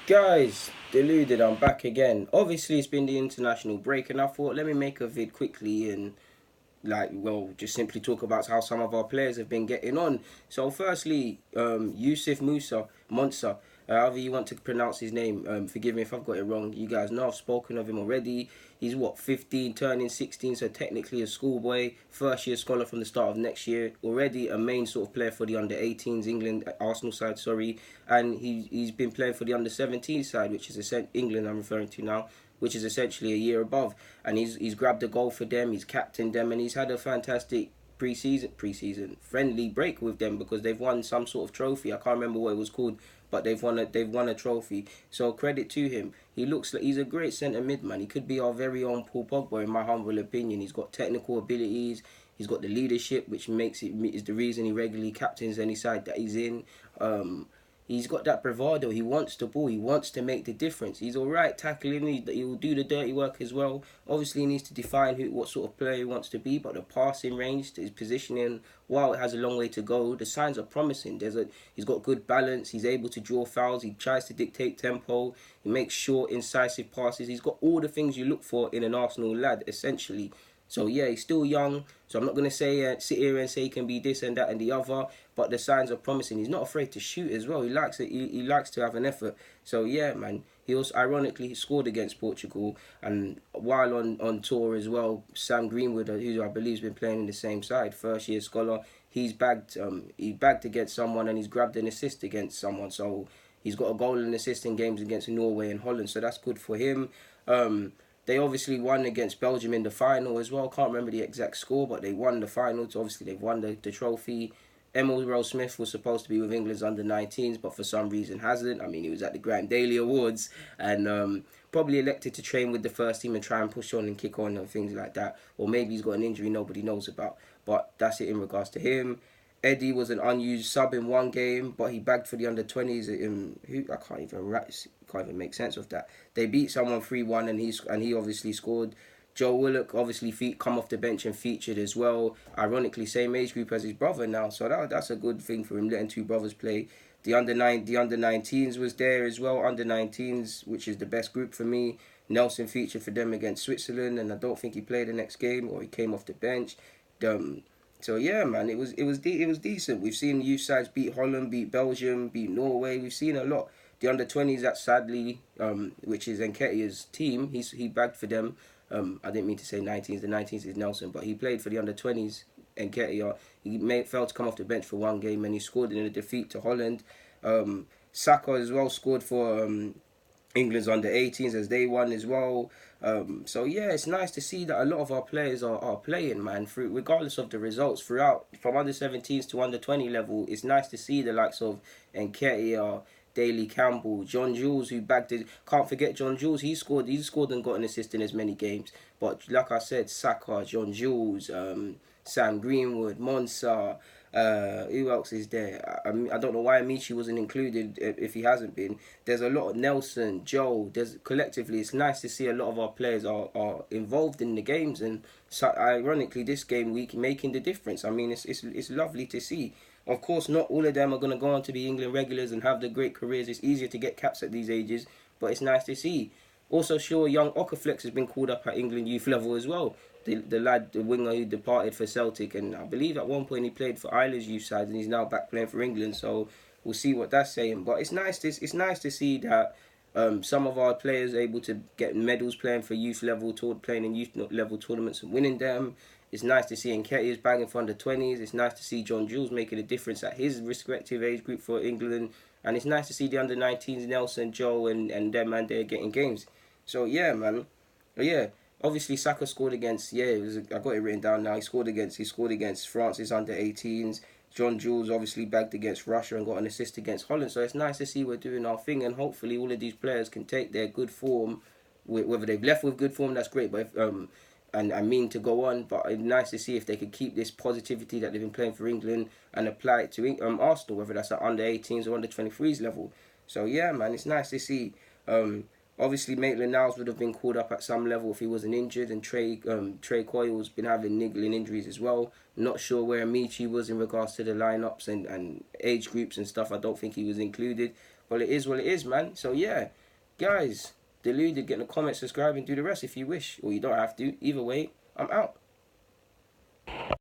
Guys, deluded, I'm back again. Obviously, it's been the international break, and I thought let me make a vid quickly and just simply talk about how some of our players have been getting on. So, firstly, Yusuf Musa, Monsa, however you want to pronounce his name. Forgive me if I've got it wrong. You guys know I've spoken of him already. He's what 15, turning 16, so technically a schoolboy, first year scholar from the start of next year. Already a main sort of player for the under 18s England Arsenal side, sorry, and he's been playing for the under 17 side, which is England I'm referring to now, which is essentially a year above. And he's grabbed a goal for them, he's captained them, and he's had a fantastic preseason friendly break with them because they've won some sort of trophy. I can't remember what it was called, but they've won a trophy. So credit to him. He looks like he's a great centre mid man. He could be our very own Paul Pogba in my humble opinion. He's got technical abilities. He's got the leadership, which makes it is the reason he regularly captains any side that he's in. He's got that bravado. He wants the ball. He wants to make the difference. He's all right tackling. He will do the dirty work as well. Obviously, he needs to define what sort of player he wants to be. But the passing range, his positioning, while it has a long way to go, the signs are promising. He's got good balance. He's able to draw fouls. He tries to dictate tempo. He makes short, incisive passes. He's got all the things you look for in an Arsenal lad, essentially. So yeah, he's still young. So I'm not gonna say sit here and say he can be this and that and the other. But the signs are promising. He's not afraid to shoot as well. He likes it. He likes to have an effort. So yeah, man. He also ironically scored against Portugal, and while on tour as well, Sam Greenwood, who I believe has been playing in the same side, first year scholar, he bagged against someone and he's grabbed an assist against someone. So he's got a goal and assist in games against Norway and Holland. So that's good for him. They obviously won against Belgium in the final as well. Can't remember the exact score, but they won the final. So obviously they've won the trophy. Emil Rose Smith was supposed to be with England's under 19s, but for some reason hasn't. I mean, he was at the Grant Daily Awards and probably elected to train with the first team and try and push on and kick on and things like that. Or maybe he's got an injury nobody knows about. But that's it in regards to him. Eddie was an unused sub in one game, but he bagged for the under 20s. Who I can't even make sense of that. They beat someone 3-1, and he obviously scored. Joe Willock obviously come off the bench and featured as well. Ironically, same age group as his brother now, so that's a good thing for him, letting two brothers play. The under 19s was there as well. Under 19s, which is the best group for me. Nelson featured for them against Switzerland, and I don't think he played the next game or he came off the bench. Um, so yeah, man, it was decent. We've seen youth sides beat Holland, beat Belgium, beat Norway. We've seen a lot. The under 20s, that sadly, which is Nketiah's team, he bagged for them. I didn't mean to say 19s. The 19s is Nelson, but he played for the under 20s. Nketiah, failed to come off the bench for one game, and he scored in a defeat to Holland. Saka as well scored for England's under 18s as they won as well. So yeah, it's nice to see that a lot of our players are playing, man. Through regardless of the results throughout, from under 17s to under 20 level, it's nice to see the likes of Nketiah, Daly Campbell, John Jules, who bagged it. Can't forget John Jules. He scored and got an assist in as many games. But like I said, Saka, John Jules, Sam Greenwood, Monsa. Who else is there? I don't know why Amici wasn't included if he hasn't been. There's a lot of Nelson, Joe. There's collectively, it's nice to see a lot of our players are involved in the games, and so ironically, this game week making the difference. I mean, it's lovely to see. Of course, not all of them are going to go on to be England regulars and have the great careers. It's easier to get caps at these ages, but it's nice to see. Also, sure, young Okaflex has been called up at England youth level as well. The winger who departed for Celtic, and I believe at one point he played for Isla's youth side, and he's now back playing for England. So we'll see what that's saying. But it's nice to see that some of our players are able to get medals playing for youth level, playing in youth level tournaments and winning them. It's nice to see Nketiah's bagging for under 20s. It's nice to see John Jules making a difference at his respective age group for England. And it's nice to see the under 19s, Nelson, Joe, and them, man, they're getting games. So, yeah, man. But yeah, obviously Saka scored against, I got it written down now. He scored against France's under 18s. John Jules obviously bagged against Russia and got an assist against Holland. So it's nice to see we're doing our thing, and hopefully all of these players can take their good form. Whether they've left with good form, that's great. But and I mean to go on, but it's nice to see if they could keep this positivity that they've been playing for England and apply it to Arsenal, whether that's at under 18s or under 23s level. So yeah, man, it's nice to see. Obviously, Maitland Niles would have been called up at some level if he wasn't injured, and Trey Coyle's been having niggling injuries as well. Not sure where Amici was in regards to the lineups and age groups and stuff. I don't think he was included. But it is what it is, man. So yeah, guys, deluded, get in the comments, subscribe, and do the rest if you wish, or you don't have to. Either way, I'm out.